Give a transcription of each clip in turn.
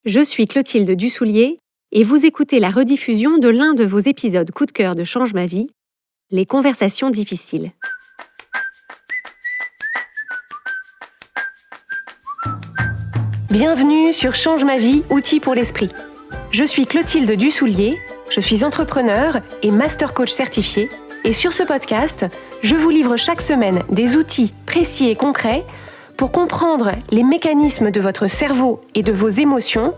Je suis Clotilde Dussoulier et vous écoutez la rediffusion de l'un de vos épisodes coup de cœur de Change ma vie, les conversations difficiles. Bienvenue sur Change ma vie, outils pour l'esprit. Je suis Clotilde Dussoulier, je suis entrepreneur et master coach certifié et sur ce podcast, je vous livre chaque semaine des outils précis et concrets pour comprendre les mécanismes de votre cerveau et de vos émotions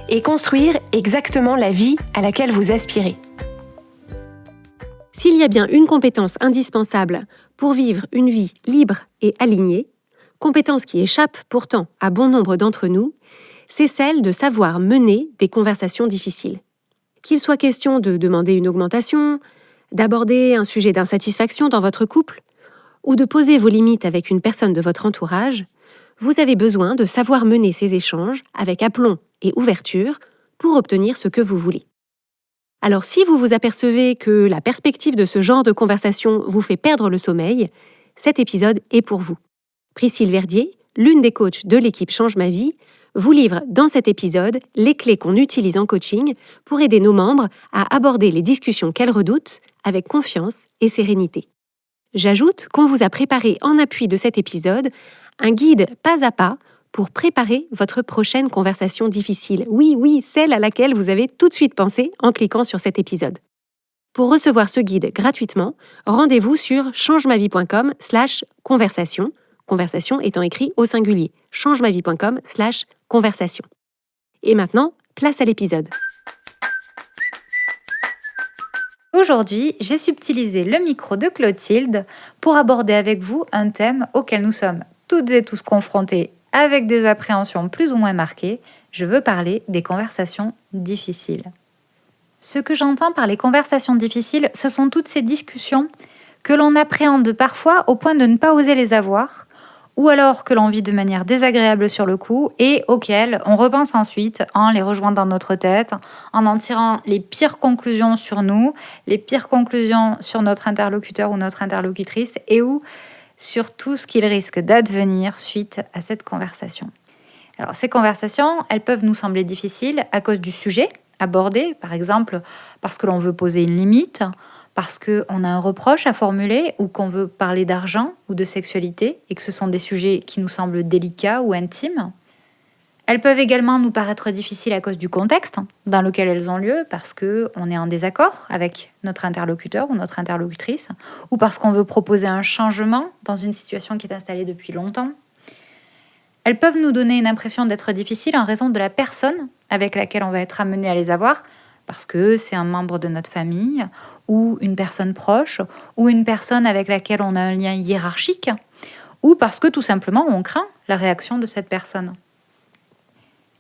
et construire exactement la vie à laquelle vous aspirez. S'il y a bien une compétence indispensable pour vivre une vie libre et alignée, compétence qui échappe pourtant à bon nombre d'entre nous, c'est celle de savoir mener des conversations difficiles. Qu'il soit question de demander une augmentation, d'aborder un sujet d'insatisfaction dans votre couple, ou de poser vos limites avec une personne de votre entourage, vous avez besoin de savoir mener ces échanges avec aplomb et ouverture pour obtenir ce que vous voulez. Alors si vous vous apercevez que la perspective de ce genre de conversation vous fait perdre le sommeil, cet épisode est pour vous. Priscille Verdier, l'une des coachs de l'équipe Change ma vie, vous livre dans cet épisode les clés qu'on utilise en coaching pour aider nos membres à aborder les discussions qu'elles redoutent avec confiance et sérénité. J'ajoute qu'on vous a préparé en appui de cet épisode un guide pas à pas pour préparer votre prochaine conversation difficile. Oui, celle à laquelle vous avez tout de suite pensé en cliquant sur cet épisode. Pour recevoir ce guide gratuitement, rendez-vous sur changemavie.com/conversation, conversation étant écrit au singulier, changemavie.com/conversation. Et maintenant, place à l'épisode. Aujourd'hui, j'ai subtilisé le micro de Clotilde pour aborder avec vous un thème auquel nous sommes toutes et tous confrontés avec des appréhensions plus ou moins marquées. Je veux parler des conversations difficiles. Ce que j'entends par les conversations difficiles, ce sont toutes ces discussions que l'on appréhende parfois au point de ne pas oser les avoir, ou alors que l'on vit de manière désagréable sur le coup et auxquelles on repense ensuite en les rejoignant dans notre tête, en tirant les pires conclusions sur nous, les pires conclusions sur notre interlocuteur ou notre interlocutrice et ou sur tout ce qu'il risque d'advenir suite à cette conversation. Alors ces conversations, elles peuvent nous sembler difficiles à cause du sujet abordé, par exemple parce que l'on veut poser une limite, parce qu'on a un reproche à formuler ou qu'on veut parler d'argent ou de sexualité et que ce sont des sujets qui nous semblent délicats ou intimes. Elles peuvent également nous paraître difficiles à cause du contexte dans lequel elles ont lieu, parce qu'on est en désaccord avec notre interlocuteur ou notre interlocutrice, ou parce qu'on veut proposer un changement dans une situation qui est installée depuis longtemps. Elles peuvent nous donner une impression d'être difficiles en raison de la personne avec laquelle on va être amené à les avoir, parce que c'est un membre de notre famille, ou une personne proche, ou une personne avec laquelle on a un lien hiérarchique, ou parce que tout simplement on craint la réaction de cette personne.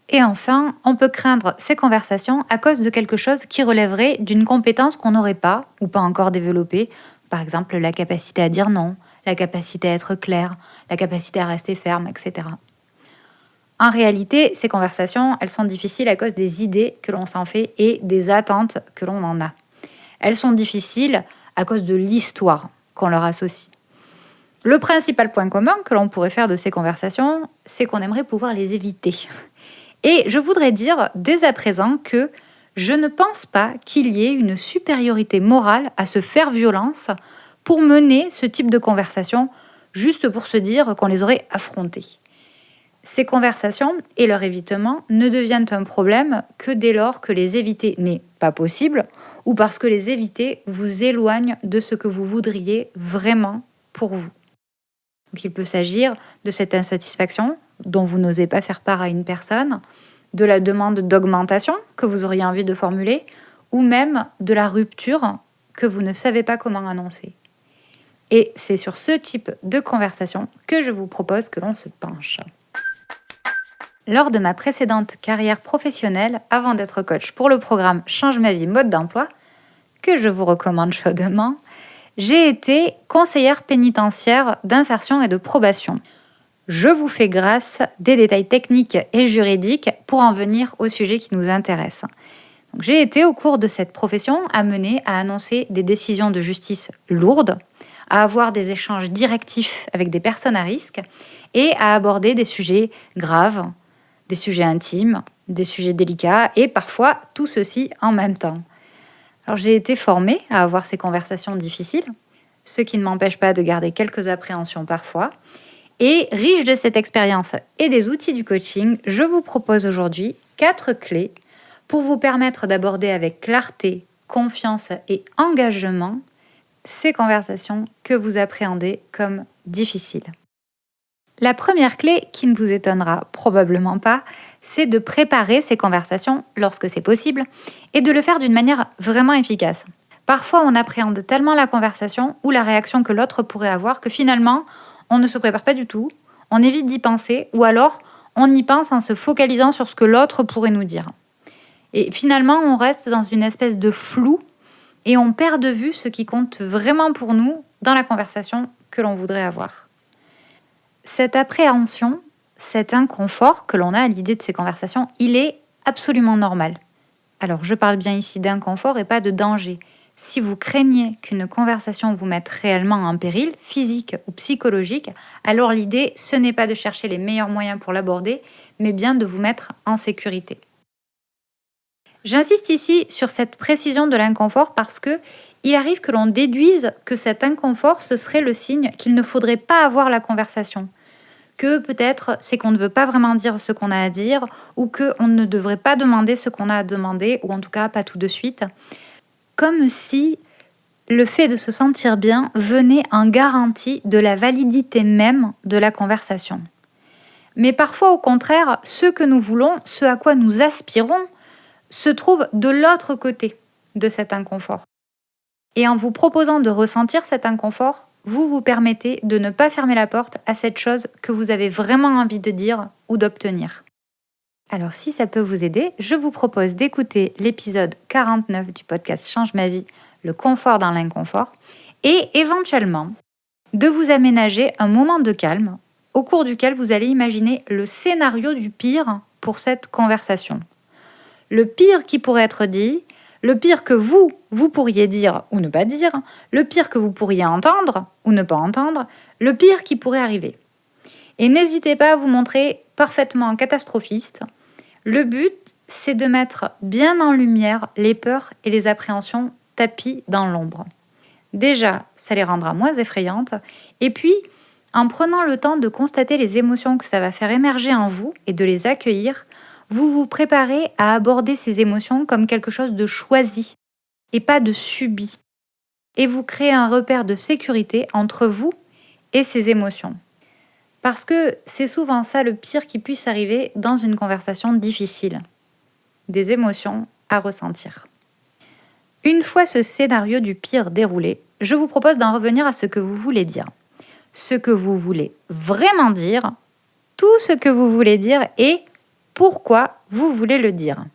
Et enfin, on peut craindre ces conversations à cause de quelque chose qui relèverait d'une compétence qu'on n'aurait pas ou pas encore développée, par exemple la capacité à dire non, la capacité à être clair, la capacité à rester ferme, etc. En réalité, ces conversations, elles sont difficiles à cause des idées que l'on s'en fait et des attentes que l'on en a. Elles sont difficiles à cause de l'histoire qu'on leur associe. Le principal point commun que l'on pourrait faire de ces conversations, c'est qu'on aimerait pouvoir les éviter. Et je voudrais dire dès à présent que je ne pense pas qu'il y ait une supériorité morale à se faire violence pour mener ce type de conversation juste pour se dire qu'on les aurait affrontées. Ces conversations et leur évitement ne deviennent un problème que dès lors que les éviter n'est pas possible ou parce que les éviter vous éloignent de ce que vous voudriez vraiment pour vous. Donc il peut s'agir de cette insatisfaction dont vous n'osez pas faire part à une personne, de la demande d'augmentation que vous auriez envie de formuler ou même de la rupture que vous ne savez pas comment annoncer. Et c'est sur ce type de conversation que je vous propose que l'on se penche. Lors de ma précédente carrière professionnelle, avant d'être coach pour le programme Change ma vie mode d'emploi, que je vous recommande chaudement, j'ai été conseillère pénitentiaire d'insertion et de probation. Je vous fais grâce des détails techniques et juridiques pour en venir au sujet qui nous intéresse. Donc, j'ai été au cours de cette profession amenée à annoncer des décisions de justice lourdes, à avoir des échanges directifs avec des personnes à risque et à aborder des sujets graves, des sujets intimes, des sujets délicats et parfois tout ceci en même temps. Alors j'ai été formée à avoir ces conversations difficiles, ce qui ne m'empêche pas de garder quelques appréhensions parfois. Et riche de cette expérience et des outils du coaching, je vous propose aujourd'hui 4 clés pour vous permettre d'aborder avec clarté, confiance et engagement ces conversations que vous appréhendez comme difficiles. La première clé, qui ne vous étonnera probablement pas, c'est de préparer ces conversations lorsque c'est possible et de le faire d'une manière vraiment efficace. Parfois, on appréhende tellement la conversation ou la réaction que l'autre pourrait avoir que finalement, on ne se prépare pas du tout, on évite d'y penser ou alors on y pense en se focalisant sur ce que l'autre pourrait nous dire. Et finalement, on reste dans une espèce de flou et on perd de vue ce qui compte vraiment pour nous dans la conversation que l'on voudrait avoir. Cette appréhension, cet inconfort que l'on a à l'idée de ces conversations, il est absolument normal. Alors, je parle bien ici d'inconfort et pas de danger. Si vous craignez qu'une conversation vous mette réellement en péril, physique ou psychologique, alors l'idée, ce n'est pas de chercher les meilleurs moyens pour l'aborder, mais bien de vous mettre en sécurité. J'insiste ici sur cette précision de l'inconfort parce que il arrive que l'on déduise que cet inconfort, ce serait le signe qu'il ne faudrait pas avoir la conversation. Que peut-être c'est qu'on ne veut pas vraiment dire ce qu'on a à dire ou qu'on ne devrait pas demander ce qu'on a à demander, ou en tout cas pas tout de suite. Comme si le fait de se sentir bien venait en garantie de la validité même de la conversation. Mais parfois au contraire, ce que nous voulons, ce à quoi nous aspirons, se trouve de l'autre côté de cet inconfort. Et en vous proposant de ressentir cet inconfort, vous vous permettez de ne pas fermer la porte à cette chose que vous avez vraiment envie de dire ou d'obtenir. Alors si ça peut vous aider, je vous propose d'écouter l'épisode 49 du podcast Change ma vie, le confort dans l'inconfort, et éventuellement de vous aménager un moment de calme au cours duquel vous allez imaginer le scénario du pire pour cette conversation. Le pire qui pourrait être dit, le pire que vous pourriez dire ou ne pas dire, le pire que vous pourriez entendre ou ne pas entendre, le pire qui pourrait arriver. Et n'hésitez pas à vous montrer parfaitement catastrophiste. Le but, c'est de mettre bien en lumière les peurs et les appréhensions tapies dans l'ombre. Déjà, ça les rendra moins effrayantes. Et puis, en prenant le temps de constater les émotions que ça va faire émerger en vous et de les accueillir, vous vous préparez à aborder ces émotions comme quelque chose de choisi et pas de subi. Et vous créez un repère de sécurité entre vous et ces émotions. Parce que c'est souvent ça le pire qui puisse arriver dans une conversation difficile. Des émotions à ressentir. Une fois ce scénario du pire déroulé, je vous propose d'en revenir à ce que vous voulez dire. Ce que vous voulez vraiment dire, tout ce que vous voulez dire et pourquoi vous voulez le dire.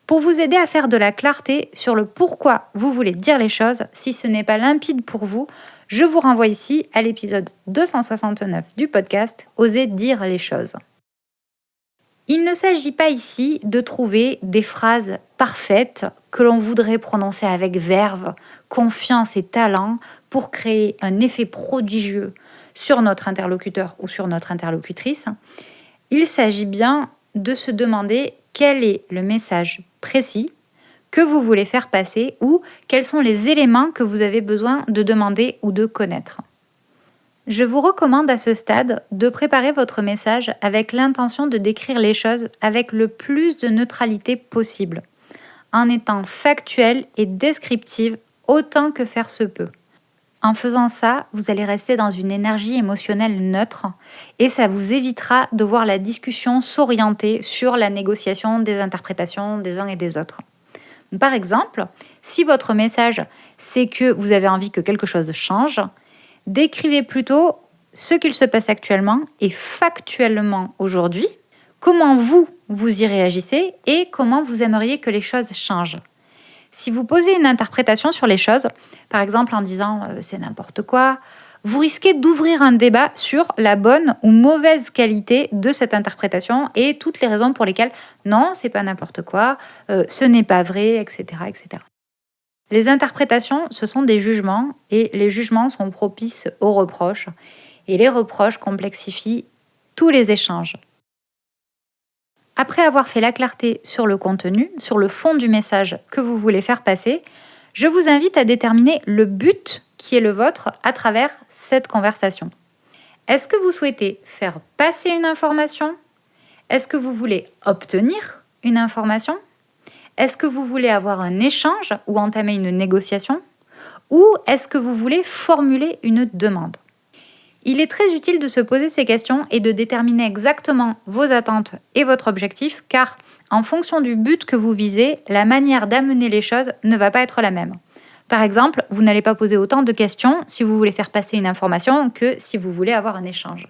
Pour vous aider à faire de la clarté sur le pourquoi vous voulez dire les choses, si ce n'est pas limpide pour vous, je vous renvoie ici à l'épisode 269 du podcast « Oser dire les choses ». Il ne s'agit pas ici de trouver des phrases parfaites que l'on voudrait prononcer avec verve, confiance et talent pour créer un effet prodigieux sur notre interlocuteur ou sur notre interlocutrice. Il s'agit bien de se demander quel est le message précis que vous voulez faire passer ou quels sont les éléments que vous avez besoin de demander ou de connaître. Je vous recommande à ce stade de préparer votre message avec l'intention de décrire les choses avec le plus de neutralité possible, en étant factuelle et descriptive autant que faire se peut. En faisant ça, vous allez rester dans une énergie émotionnelle neutre et ça vous évitera de voir la discussion s'orienter sur la négociation des interprétations des uns et des autres. Par exemple, si votre message, c'est que vous avez envie que quelque chose change, décrivez plutôt ce qu'il se passe actuellement et factuellement aujourd'hui, comment vous y réagissez et comment vous aimeriez que les choses changent. Si vous posez une interprétation sur les choses, par exemple en disant « c'est n'importe quoi », vous risquez d'ouvrir un débat sur la bonne ou mauvaise qualité de cette interprétation et toutes les raisons pour lesquelles « non, c'est pas n'importe quoi, ce n'est pas vrai, etc. etc. » Les interprétations, ce sont des jugements et les jugements sont propices aux reproches et les reproches complexifient tous les échanges. Après avoir fait la clarté sur le contenu, sur le fond du message que vous voulez faire passer, je vous invite à déterminer le but qui est le vôtre à travers cette conversation. Est-ce que vous souhaitez faire passer une information ? Est-ce que vous voulez obtenir une information ? Est-ce que vous voulez avoir un échange ou entamer une négociation ? Ou est-ce que vous voulez formuler une demande ? Il est très utile de se poser ces questions et de déterminer exactement vos attentes et votre objectif, car en fonction du but que vous visez, la manière d'amener les choses ne va pas être la même. Par exemple, vous n'allez pas poser autant de questions si vous voulez faire passer une information que si vous voulez avoir un échange.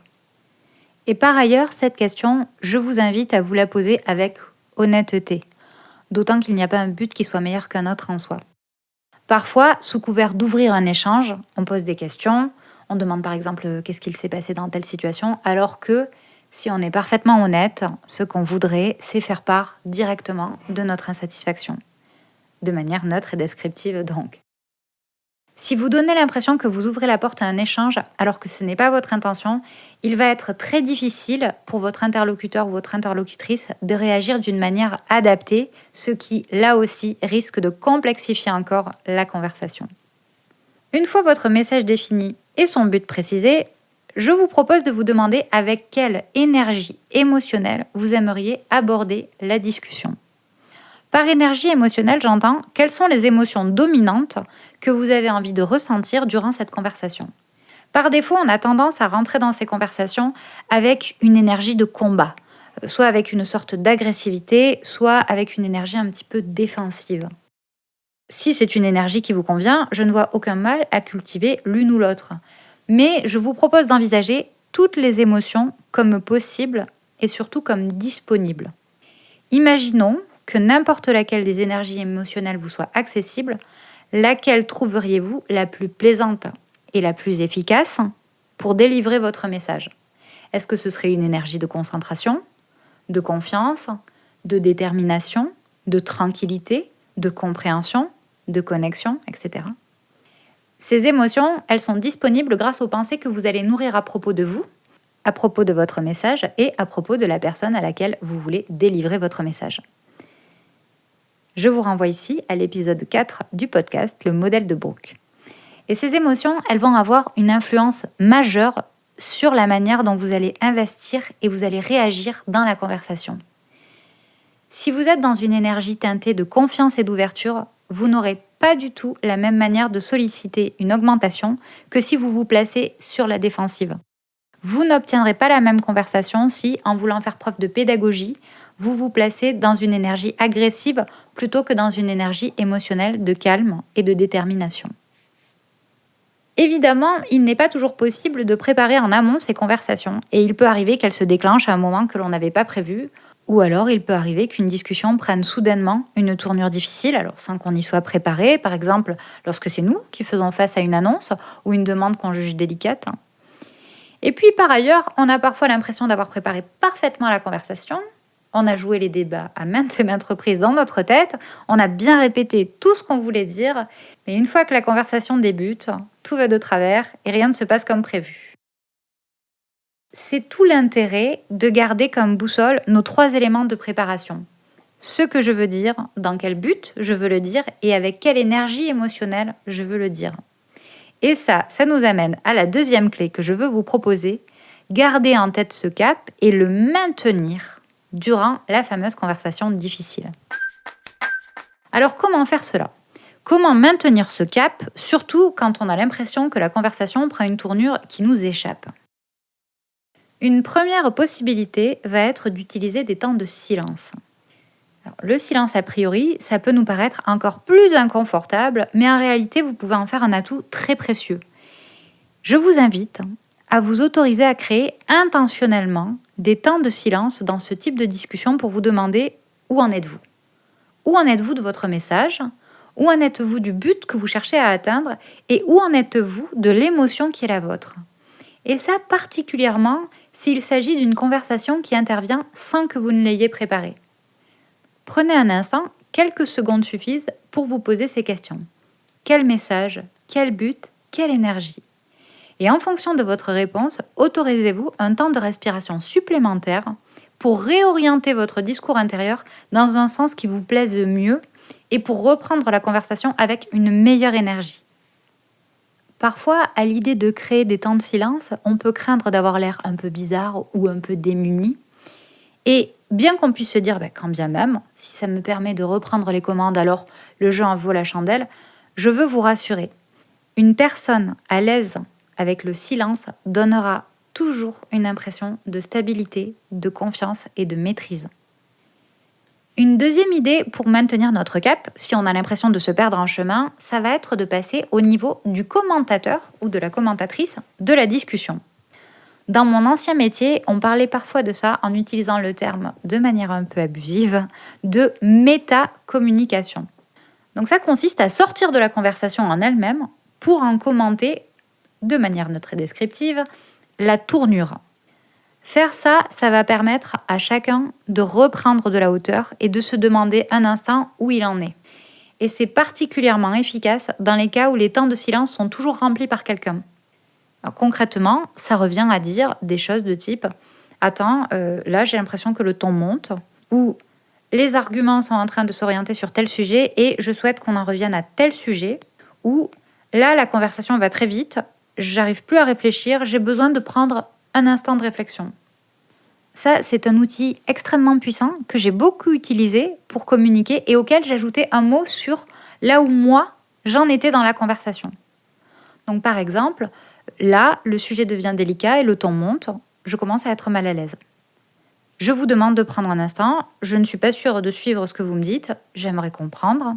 Et par ailleurs, cette question, je vous invite à vous la poser avec honnêteté, d'autant qu'il n'y a pas un but qui soit meilleur qu'un autre en soi. Parfois, sous couvert d'ouvrir un échange, on pose des questions. On demande par exemple qu'est-ce qu'il s'est passé dans telle situation, alors que si on est parfaitement honnête, ce qu'on voudrait, c'est faire part directement de notre insatisfaction, de manière neutre et descriptive donc. Si vous donnez l'impression que vous ouvrez la porte à un échange alors que ce n'est pas votre intention, il va être très difficile pour votre interlocuteur ou votre interlocutrice de réagir d'une manière adaptée, ce qui, là aussi, risque de complexifier encore la conversation. Une fois votre message défini et son but précisé, je vous propose de vous demander avec quelle énergie émotionnelle vous aimeriez aborder la discussion. Par énergie émotionnelle, j'entends quelles sont les émotions dominantes que vous avez envie de ressentir durant cette conversation. Par défaut, on a tendance à rentrer dans ces conversations avec une énergie de combat, soit avec une sorte d'agressivité, soit avec une énergie un petit peu défensive. Si c'est une énergie qui vous convient, je ne vois aucun mal à cultiver l'une ou l'autre. Mais je vous propose d'envisager toutes les émotions comme possibles et surtout comme disponibles. Imaginons que n'importe laquelle des énergies émotionnelles vous soit accessible, laquelle trouveriez-vous la plus plaisante et la plus efficace pour délivrer votre message ? Est-ce que ce serait une énergie de concentration, de confiance, de détermination, de tranquillité, de compréhension, de connexion, etc. Ces émotions, elles sont disponibles grâce aux pensées que vous allez nourrir à propos de vous, à propos de votre message et à propos de la personne à laquelle vous voulez délivrer votre message. Je vous renvoie ici à l'épisode 4 du podcast, le modèle de Brooke. Et ces émotions, elles vont avoir une influence majeure sur la manière dont vous allez investir et vous allez réagir dans la conversation. Si vous êtes dans une énergie teintée de confiance et d'ouverture, vous n'aurez pas du tout la même manière de solliciter une augmentation que si vous vous placez sur la défensive. Vous n'obtiendrez pas la même conversation si, en voulant faire preuve de pédagogie, vous vous placez dans une énergie agressive plutôt que dans une énergie émotionnelle de calme et de détermination. Évidemment, il n'est pas toujours possible de préparer en amont ces conversations et il peut arriver qu'elles se déclenchent à un moment que l'on n'avait pas prévu. Ou alors, il peut arriver qu'une discussion prenne soudainement une tournure difficile, alors sans qu'on y soit préparé, par exemple lorsque c'est nous qui faisons face à une annonce ou une demande qu'on juge délicate. Et puis, par ailleurs, on a parfois l'impression d'avoir préparé parfaitement la conversation, on a joué les débats à maintes et maintes reprises dans notre tête, on a bien répété tout ce qu'on voulait dire, mais une fois que la conversation débute, tout va de travers et rien ne se passe comme prévu. C'est tout l'intérêt de garder comme boussole nos 3 éléments de préparation. Ce que je veux dire, dans quel but je veux le dire et avec quelle énergie émotionnelle je veux le dire. Et ça nous amène à la 2e clé que je veux vous proposer, garder en tête ce cap et le maintenir durant la fameuse conversation difficile. Alors comment faire cela ? Comment maintenir ce cap, surtout quand on a l'impression que la conversation prend une tournure qui nous échappe ? Une première possibilité va être d'utiliser des temps de silence. Alors, le silence, a priori, ça peut nous paraître encore plus inconfortable, mais en réalité, vous pouvez en faire un atout très précieux. Je vous invite à vous autoriser à créer intentionnellement des temps de silence dans ce type de discussion pour vous demander où en êtes-vous ? Où en êtes-vous de votre message ? Où en êtes-vous du but que vous cherchez à atteindre ? Et où en êtes-vous de l'émotion qui est la vôtre ? Et ça, particulièrement s'il s'agit d'une conversation qui intervient sans que vous ne l'ayez préparée. Prenez un instant, quelques secondes suffisent pour vous poser ces questions. Quel message ? Quel but ? Quelle énergie ? Et en fonction de votre réponse, autorisez-vous un temps de respiration supplémentaire pour réorienter votre discours intérieur dans un sens qui vous plaise mieux et pour reprendre la conversation avec une meilleure énergie. Parfois, à l'idée de créer des temps de silence, on peut craindre d'avoir l'air un peu bizarre ou un peu démuni. Et bien qu'on puisse se dire, quand bien même, si ça me permet de reprendre les commandes, alors le jeu en vaut la chandelle, je veux vous rassurer. Une personne à l'aise avec le silence donnera toujours une impression de stabilité, de confiance et de maîtrise. Une deuxième idée pour maintenir notre cap, si on a l'impression de se perdre en chemin, ça va être de passer au niveau du commentateur ou de la commentatrice de la discussion. Dans mon ancien métier, on parlait parfois de ça en utilisant le terme de manière un peu abusive de métacommunication. Donc ça consiste à sortir de la conversation en elle-même pour en commenter, de manière neutre et descriptive, la tournure. Faire ça, ça va permettre à chacun de reprendre de la hauteur et de se demander un instant où il en est. Et c'est particulièrement efficace dans les cas où les temps de silence sont toujours remplis par quelqu'un. Alors, concrètement, ça revient à dire des choses de type « Attends, là j'ai l'impression que le ton monte » ou « Les arguments sont en train de s'orienter sur tel sujet et je souhaite qu'on en revienne à tel sujet » ou « Là la conversation va très vite, j'arrive plus à réfléchir, j'ai besoin de prendre un instant de réflexion. » Ça, c'est un outil extrêmement puissant que j'ai beaucoup utilisé pour communiquer et auquel j'ajoutais un mot sur là où moi, j'en étais dans la conversation. Donc par exemple, là, le sujet devient délicat et le ton monte, je commence à être mal à l'aise. Je vous demande de prendre un instant, je ne suis pas sûre de suivre ce que vous me dites, j'aimerais comprendre.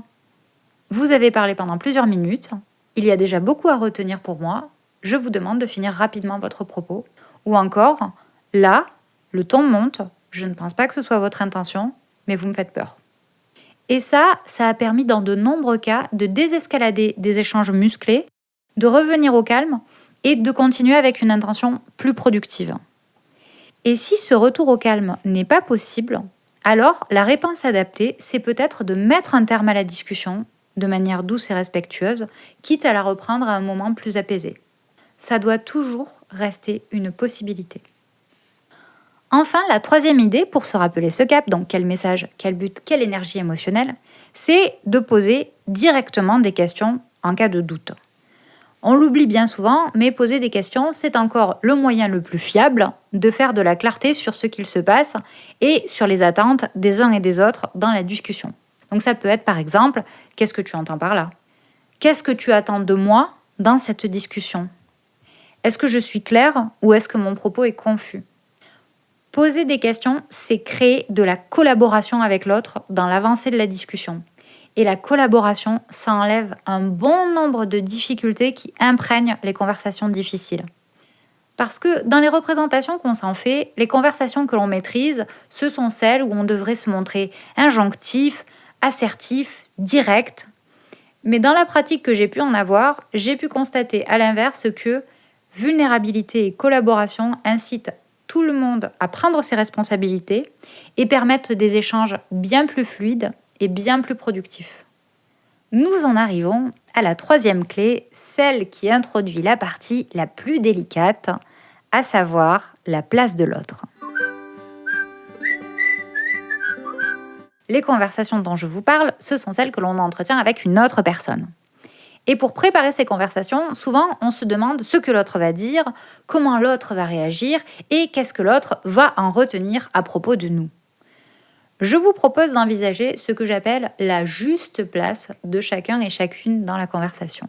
Vous avez parlé pendant plusieurs minutes, il y a déjà beaucoup à retenir pour moi, je vous demande de finir rapidement votre propos. Ou encore, là, le ton monte, je ne pense pas que ce soit votre intention, mais vous me faites peur. Et ça a permis dans de nombreux cas de désescalader des échanges musclés, de revenir au calme et de continuer avec une intention plus productive. Et si ce retour au calme n'est pas possible, alors la réponse adaptée, c'est peut-être de mettre un terme à la discussion de manière douce et respectueuse, quitte à la reprendre à un moment plus apaisé. Ça doit toujours rester une possibilité. Enfin, la troisième idée pour se rappeler ce cap, donc quel message, quel but, quelle énergie émotionnelle, c'est de poser directement des questions en cas de doute. On l'oublie bien souvent, mais poser des questions, c'est encore le moyen le plus fiable de faire de la clarté sur ce qu'il se passe et sur les attentes des uns et des autres dans la discussion. Donc ça peut être par exemple, qu'est-ce que tu entends par là ? Qu'est-ce que tu attends de moi dans cette discussion ? Est-ce que je suis claire ou est-ce que mon propos est confus ? Poser des questions, c'est créer de la collaboration avec l'autre dans l'avancée de la discussion. Et la collaboration, ça enlève un bon nombre de difficultés qui imprègnent les conversations difficiles. Parce que dans les représentations qu'on s'en fait, les conversations que l'on maîtrise, ce sont celles où on devrait se montrer injonctif, assertif, direct. Mais dans la pratique que j'ai pu en avoir, j'ai pu constater à l'inverse que vulnérabilité et collaboration incitent tout le monde à prendre ses responsabilités et permettent des échanges bien plus fluides et bien plus productifs. Nous en arrivons à la troisième clé, celle qui introduit la partie la plus délicate, à savoir la place de l'autre. Les conversations dont je vous parle, ce sont celles que l'on entretient avec une autre personne. Et pour préparer ces conversations, souvent on se demande ce que l'autre va dire, comment l'autre va réagir et qu'est-ce que l'autre va en retenir à propos de nous. Je vous propose d'envisager ce que j'appelle la juste place de chacun et chacune dans la conversation.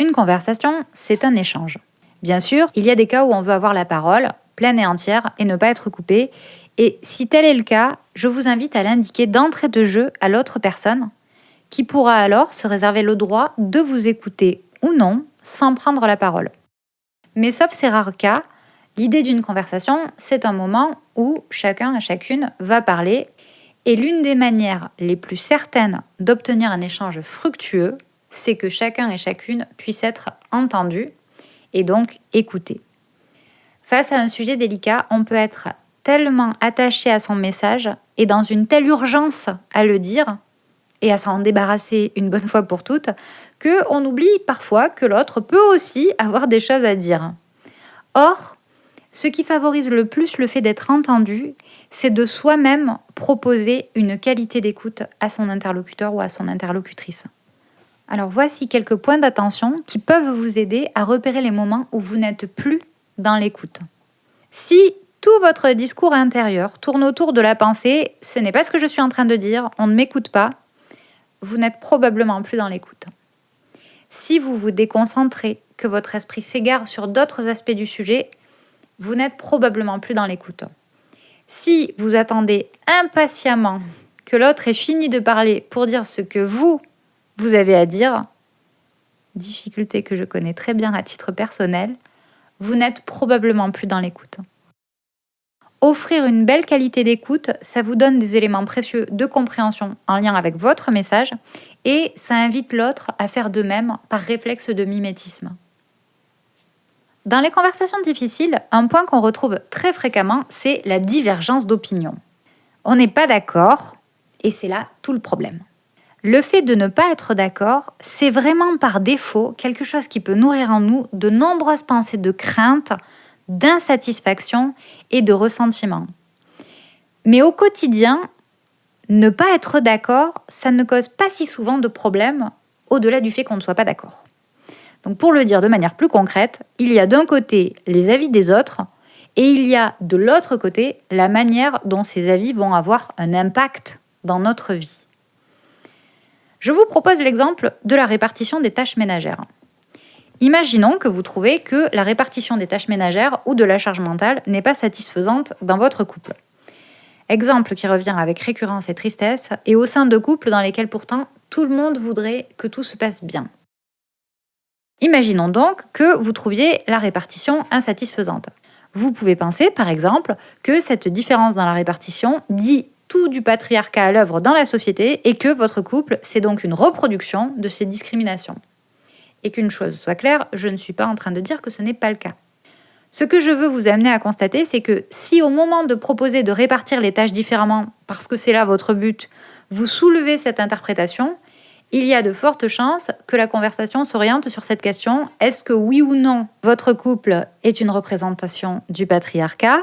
Une conversation, c'est un échange. Bien sûr, il y a des cas où on veut avoir la parole, pleine et entière, et ne pas être coupé. Et si tel est le cas, je vous invite à l'indiquer d'entrée de jeu à l'autre personne, qui pourra alors se réserver le droit de vous écouter ou non, sans prendre la parole. Mais sauf ces rares cas, l'idée d'une conversation, c'est un moment où chacun et chacune va parler. Et l'une des manières les plus certaines d'obtenir un échange fructueux, c'est que chacun et chacune puisse être entendu et donc écouté. Face à un sujet délicat, on peut être tellement attaché à son message et dans une telle urgence à le dire et à s'en débarrasser une bonne fois pour toutes, qu'on oublie parfois que l'autre peut aussi avoir des choses à dire. Or, ce qui favorise le plus le fait d'être entendu, c'est de soi-même proposer une qualité d'écoute à son interlocuteur ou à son interlocutrice. Alors voici quelques points d'attention qui peuvent vous aider à repérer les moments où vous n'êtes plus dans l'écoute. Si tout votre discours intérieur tourne autour de la pensée « ce n'est pas ce que je suis en train de dire, on ne m'écoute pas », vous n'êtes probablement plus dans l'écoute. Si vous vous déconcentrez, que votre esprit s'égare sur d'autres aspects du sujet, vous n'êtes probablement plus dans l'écoute. Si vous attendez impatiemment que l'autre ait fini de parler pour dire ce que vous avez à dire, difficulté que je connais très bien à titre personnel, vous n'êtes probablement plus dans l'écoute. Offrir une belle qualité d'écoute, ça vous donne des éléments précieux de compréhension en lien avec votre message et ça invite l'autre à faire de même par réflexe de mimétisme. Dans les conversations difficiles, un point qu'on retrouve très fréquemment, c'est la divergence d'opinion. On n'est pas d'accord et c'est là tout le problème. Le fait de ne pas être d'accord, c'est vraiment par défaut quelque chose qui peut nourrir en nous de nombreuses pensées de crainte, d'insatisfaction et de ressentiment. Mais au quotidien, ne pas être d'accord, ça ne cause pas si souvent de problèmes au-delà du fait qu'on ne soit pas d'accord. Donc pour le dire de manière plus concrète, il y a d'un côté les avis des autres et il y a de l'autre côté la manière dont ces avis vont avoir un impact dans notre vie. Je vous propose l'exemple de la répartition des tâches ménagères. Imaginons que vous trouvez que la répartition des tâches ménagères ou de la charge mentale n'est pas satisfaisante dans votre couple. Exemple qui revient avec récurrence et tristesse, et au sein de couples dans lesquels pourtant tout le monde voudrait que tout se passe bien. Imaginons donc que vous trouviez la répartition insatisfaisante. Vous pouvez penser, par exemple, que cette différence dans la répartition dit tout du patriarcat à l'œuvre dans la société et que votre couple, c'est donc une reproduction de ces discriminations. Et qu'une chose soit claire, je ne suis pas en train de dire que ce n'est pas le cas. Ce que je veux vous amener à constater, c'est que si au moment de proposer de répartir les tâches différemment, parce que c'est là votre but, vous soulevez cette interprétation, il y a de fortes chances que la conversation s'oriente sur cette question, est-ce que oui ou non, votre couple est une représentation du patriarcat?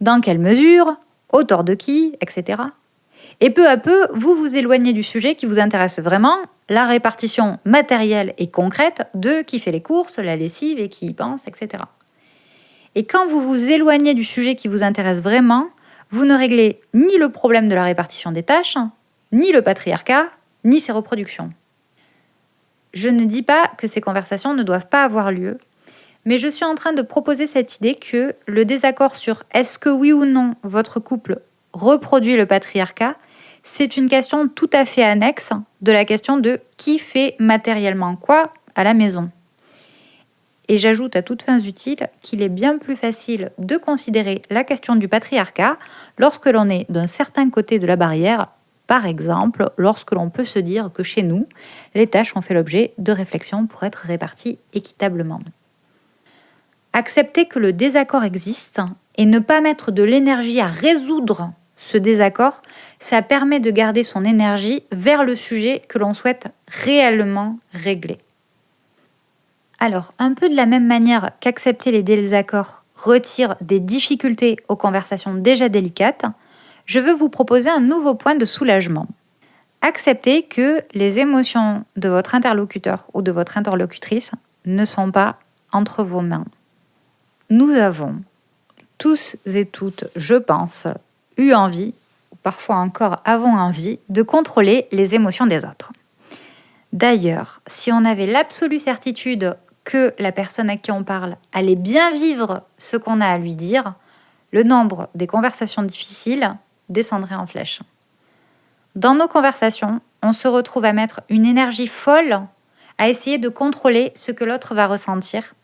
Dans quelle mesure? Au tort de qui? Etc. Et peu à peu, vous vous éloignez du sujet qui vous intéresse vraiment, la répartition matérielle et concrète de qui fait les courses, la lessive et qui y pense, etc. Et quand vous vous éloignez du sujet qui vous intéresse vraiment, vous ne réglez ni le problème de la répartition des tâches, ni le patriarcat, ni ses reproductions. Je ne dis pas que ces conversations ne doivent pas avoir lieu, mais je suis en train de proposer cette idée que le désaccord sur est-ce que oui ou non votre couple reproduit le patriarcat, c'est une question tout à fait annexe de la question de qui fait matériellement quoi à la maison. Et j'ajoute à toutes fins utiles qu'il est bien plus facile de considérer la question du patriarcat lorsque l'on est d'un certain côté de la barrière, par exemple lorsque l'on peut se dire que chez nous, les tâches ont fait l'objet de réflexions pour être réparties équitablement. Accepter que le désaccord existe et ne pas mettre de l'énergie à résoudre ce désaccord, ça permet de garder son énergie vers le sujet que l'on souhaite réellement régler. Alors, un peu de la même manière qu'accepter les désaccords retire des difficultés aux conversations déjà délicates, je veux vous proposer un nouveau point de soulagement. Acceptez que les émotions de votre interlocuteur ou de votre interlocutrice ne sont pas entre vos mains. Nous avons tous et toutes, je pense, eu envie, ou parfois encore avons envie, de contrôler les émotions des autres. D'ailleurs, si on avait l'absolue certitude que la personne à qui on parle allait bien vivre ce qu'on a à lui dire, le nombre des conversations difficiles descendrait en flèche. Dans nos conversations, on se retrouve à mettre une énergie folle à essayer de contrôler ce que l'autre va ressentir.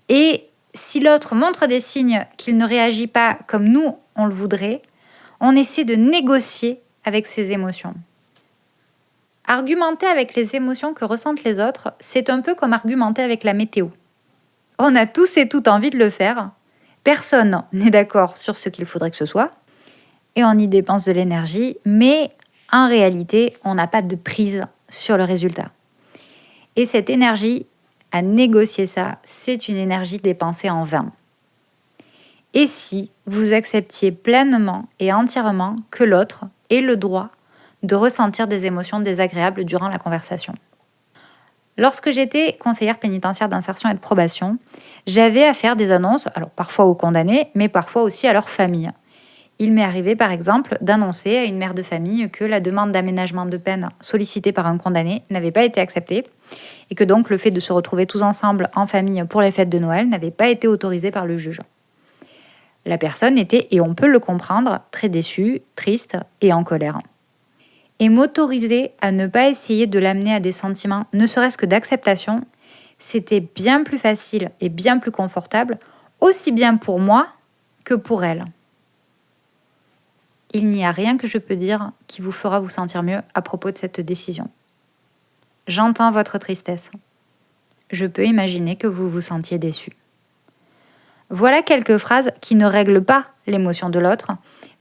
Et si l'autre montre des signes qu'il ne réagit pas comme nous, on le voudrait, on essaie de négocier avec ses émotions. Argumenter avec les émotions que ressentent les autres, c'est un peu comme argumenter avec la météo. On a tous et toutes envie de le faire. Personne n'est d'accord sur ce qu'il faudrait que ce soit. Et on y dépense de l'énergie, mais en réalité, on n'a pas de prise sur le résultat. Et cette énergie, à négocier ça, c'est une énergie dépensée en vain. Et si vous acceptiez pleinement et entièrement que l'autre ait le droit de ressentir des émotions désagréables durant la conversation? Lorsque j'étais conseillère pénitentiaire d'insertion et de probation, j'avais à faire des annonces, alors parfois aux condamnés, mais parfois aussi à leur famille. Il m'est arrivé par exemple d'annoncer à une mère de famille que la demande d'aménagement de peine sollicitée par un condamné n'avait pas été acceptée et que donc le fait de se retrouver tous ensemble en famille pour les fêtes de Noël n'avait pas été autorisé par le juge. La personne était, et on peut le comprendre, très déçue, triste et en colère. Et m'autoriser à ne pas essayer de l'amener à des sentiments, ne serait-ce que d'acceptation, c'était bien plus facile et bien plus confortable, aussi bien pour moi que pour elle. Il n'y a rien que je peux dire qui vous fera vous sentir mieux à propos de cette décision. J'entends votre tristesse. Je peux imaginer que vous vous sentiez déçu. Voilà quelques phrases qui ne règlent pas l'émotion de l'autre,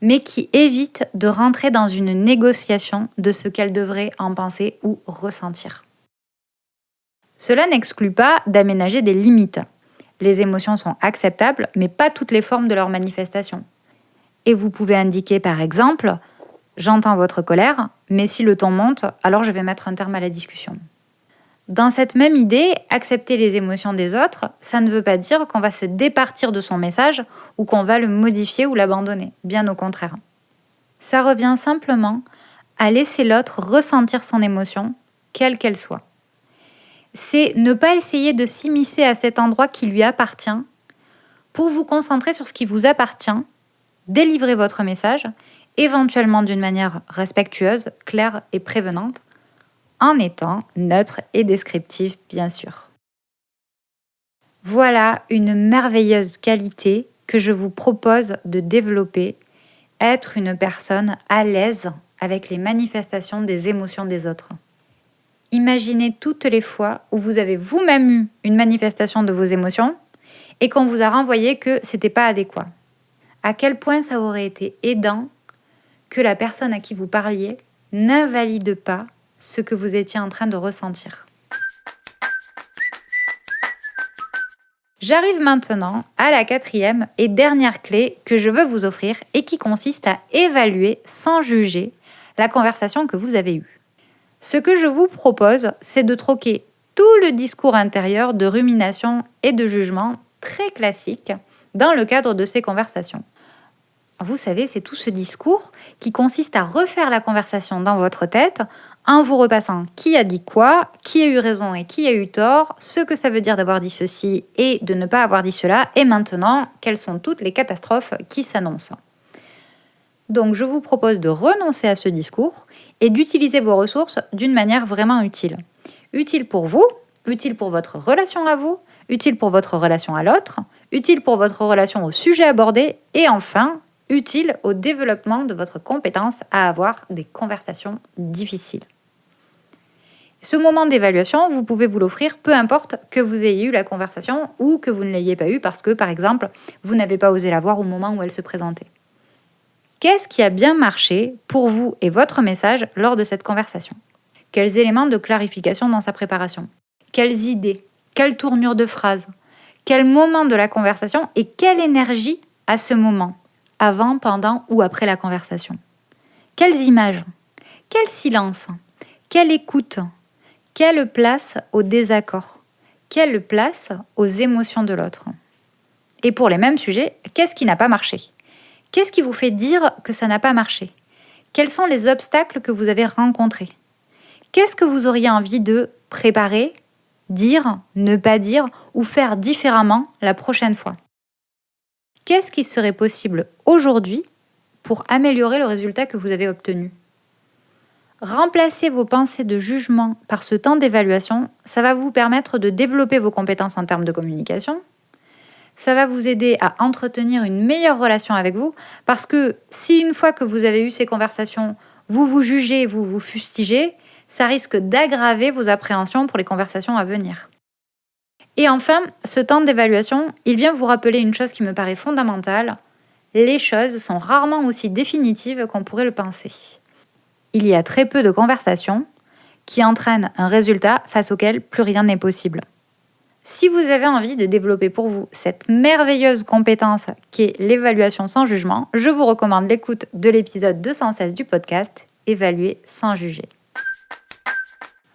mais qui évitent de rentrer dans une négociation de ce qu'elle devrait en penser ou ressentir. Cela n'exclut pas d'aménager des limites. Les émotions sont acceptables, mais pas toutes les formes de leur manifestation. Et vous pouvez indiquer par exemple « J'entends votre colère, mais si le ton monte, alors je vais mettre un terme à la discussion ». Dans cette même idée, accepter les émotions des autres, ça ne veut pas dire qu'on va se départir de son message ou qu'on va le modifier ou l'abandonner, bien au contraire. Ça revient simplement à laisser l'autre ressentir son émotion, quelle qu'elle soit. C'est ne pas essayer de s'immiscer à cet endroit qui lui appartient pour vous concentrer sur ce qui vous appartient, délivrer votre message, éventuellement d'une manière respectueuse, claire et prévenante, en étant neutre et descriptif, bien sûr. Voilà une merveilleuse qualité que je vous propose de développer, être une personne à l'aise avec les manifestations des émotions des autres. Imaginez toutes les fois où vous avez vous-même eu une manifestation de vos émotions et qu'on vous a renvoyé que c'était pas adéquat. À quel point ça aurait été aidant que la personne à qui vous parliez n'invalide pas ce que vous étiez en train de ressentir. J'arrive maintenant à la 4e et dernière clé que je veux vous offrir et qui consiste à évaluer sans juger la conversation que vous avez eue. Ce que je vous propose, c'est de troquer tout le discours intérieur de rumination et de jugement très classique dans le cadre de ces conversations. Vous savez, c'est tout ce discours qui consiste à refaire la conversation dans votre tête en vous repassant qui a dit quoi, qui a eu raison et qui a eu tort, ce que ça veut dire d'avoir dit ceci et de ne pas avoir dit cela, et maintenant, quelles sont toutes les catastrophes qui s'annoncent. Donc, je vous propose de renoncer à ce discours et d'utiliser vos ressources d'une manière vraiment utile. Utile pour vous, utile pour votre relation à vous, utile pour votre relation à l'autre, utile pour votre relation au sujet abordé et enfin, utile au développement de votre compétence à avoir des conversations difficiles. Ce moment d'évaluation, vous pouvez vous l'offrir peu importe que vous ayez eu la conversation ou que vous ne l'ayez pas eue parce que, par exemple, vous n'avez pas osé la voir au moment où elle se présentait. Qu'est-ce qui a bien marché pour vous et votre message lors de cette conversation? Quels éléments de clarification dans sa préparation? Quelles idées? Quelle tournure de phrase? Quel moment de la conversation et quelle énergie à ce moment? Avant, pendant ou après la conversation? Quelles images? Quel silence? Quelle écoute? Quelle place au désaccord? Quelle place aux émotions de l'autre? Et pour les mêmes sujets, qu'est-ce qui n'a pas marché? Qu'est-ce qui vous fait dire que ça n'a pas marché? Quels sont les obstacles que vous avez rencontrés? Qu'est-ce que vous auriez envie de préparer, dire, ne pas dire ou faire différemment la prochaine fois? Qu'est-ce qui serait possible aujourd'hui pour améliorer le résultat que vous avez obtenu? Remplacez vos pensées de jugement par ce temps d'évaluation, ça va vous permettre de développer vos compétences en termes de communication. Ça va vous aider à entretenir une meilleure relation avec vous parce que si une fois que vous avez eu ces conversations, vous vous jugez, vous vous fustigez, ça risque d'aggraver vos appréhensions pour les conversations à venir. Et enfin, ce temps d'évaluation, il vient vous rappeler une chose qui me paraît fondamentale. Les choses sont rarement aussi définitives qu'on pourrait le penser. Il y a très peu de conversations qui entraînent un résultat face auquel plus rien n'est possible. Si vous avez envie de développer pour vous cette merveilleuse compétence qui est l'évaluation sans jugement, je vous recommande l'écoute de l'épisode 216 du podcast « Évaluer sans juger ».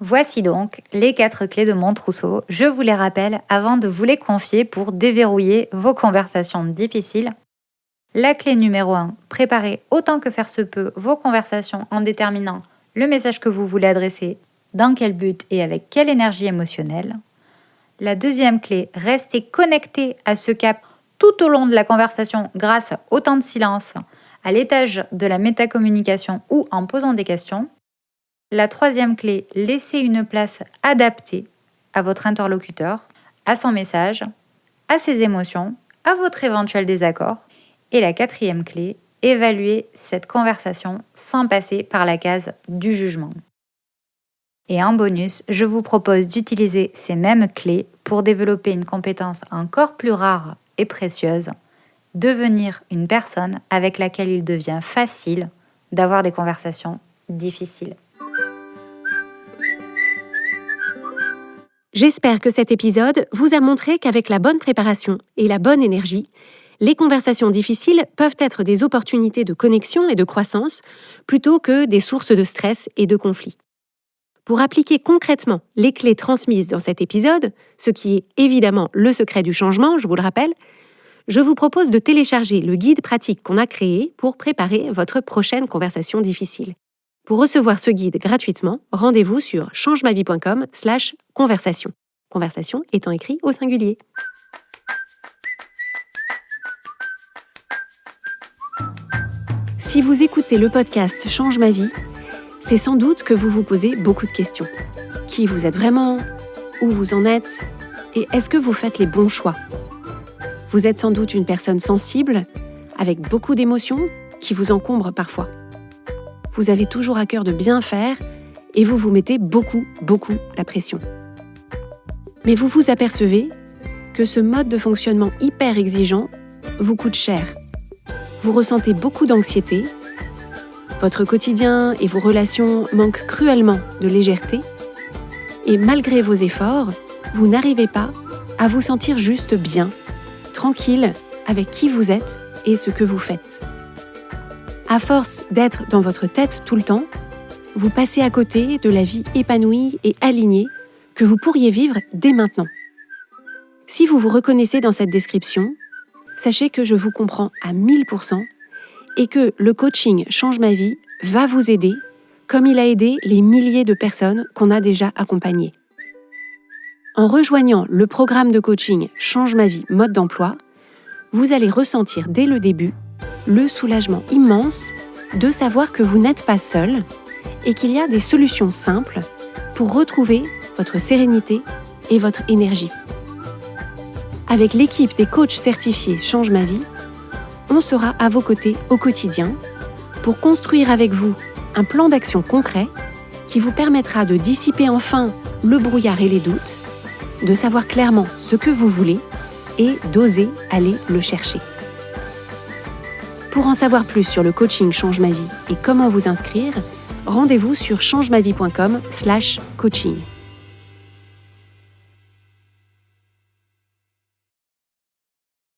Voici donc les 4 clés de mon trousseau. Je vous les rappelle avant de vous les confier pour déverrouiller vos conversations difficiles. La clé numéro 1, préparez autant que faire se peut vos conversations en déterminant le message que vous voulez adresser, dans quel but et avec quelle énergie émotionnelle. La deuxième clé, restez connecté à ce cap tout au long de la conversation grâce au temps de silence, à l'étage de la métacommunication ou en posant des questions. La troisième clé, laissez une place adaptée à votre interlocuteur, à son message, à ses émotions, à votre éventuel désaccord. Et la quatrième clé, évaluez cette conversation sans passer par la case du jugement. Et en bonus, je vous propose d'utiliser ces mêmes clés pour développer une compétence encore plus rare et précieuse, devenir une personne avec laquelle il devient facile d'avoir des conversations difficiles. J'espère que cet épisode vous a montré qu'avec la bonne préparation et la bonne énergie, les conversations difficiles peuvent être des opportunités de connexion et de croissance plutôt que des sources de stress et de conflits. Pour appliquer concrètement les clés transmises dans cet épisode, ce qui est évidemment le secret du changement, je vous le rappelle, je vous propose de télécharger le guide pratique qu'on a créé pour préparer votre prochaine conversation difficile. Pour recevoir ce guide gratuitement, rendez-vous sur changemavie.com/conversation. Conversation étant écrit au singulier. Si vous écoutez le podcast Change ma vie, c'est sans doute que vous vous posez beaucoup de questions. Qui vous êtes vraiment ? Où vous en êtes ? Et est-ce que vous faites les bons choix ? Vous êtes sans doute une personne sensible, avec beaucoup d'émotions, qui vous encombrent parfois. Vous avez toujours à cœur de bien faire et vous vous mettez beaucoup la pression. Mais vous vous apercevez que ce mode de fonctionnement hyper exigeant vous coûte cher. Vous ressentez beaucoup d'anxiété, votre quotidien et vos relations manquent cruellement de légèreté et malgré vos efforts, vous n'arrivez pas à vous sentir juste bien, tranquille avec qui vous êtes et ce que vous faites. À force d'être dans votre tête tout le temps, vous passez à côté de la vie épanouie et alignée que vous pourriez vivre dès maintenant. Si vous vous reconnaissez dans cette description, sachez que je vous comprends à 1000% et que le coaching Change ma vie va vous aider comme il a aidé les milliers de personnes qu'on a déjà accompagnées. En rejoignant le programme de coaching Change ma vie mode d'emploi, vous allez ressentir dès le début le soulagement immense de savoir que vous n'êtes pas seul et qu'il y a des solutions simples pour retrouver votre sérénité et votre énergie. Avec l'équipe des coachs certifiés Change ma vie, on sera à vos côtés au quotidien pour construire avec vous un plan d'action concret qui vous permettra de dissiper enfin le brouillard et les doutes, de savoir clairement ce que vous voulez et d'oser aller le chercher. Pour en savoir plus sur le coaching Change ma vie et comment vous inscrire, rendez-vous sur changemavie.com/coaching.